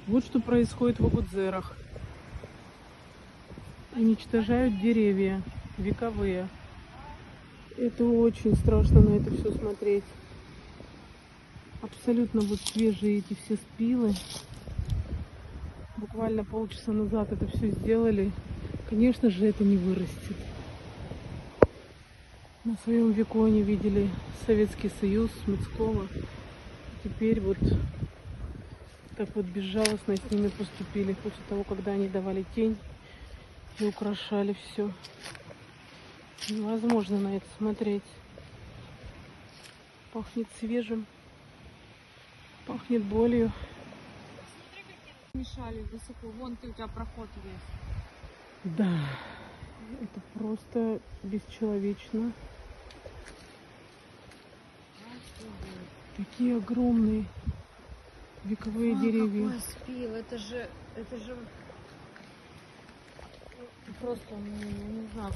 Вот что происходит в Огудзерах. Уничтожают деревья вековые. Это очень страшно на это все смотреть. Абсолютно вот свежие эти все спилы. Буквально полчаса назад это все сделали. Конечно же, это не вырастет. На своем веку они видели Советский Союз, Смицкого. Теперь вот так вот безжалостно с ними поступили после того, когда они давали тень и украшали все. Невозможно на это смотреть. Пахнет свежим, пахнет болью. Мешали высоко. Вон ты, у тебя проход есть. Да, это просто бесчеловечно. Такие огромные вековые деревья. Какой спил, это же просто, не знаю.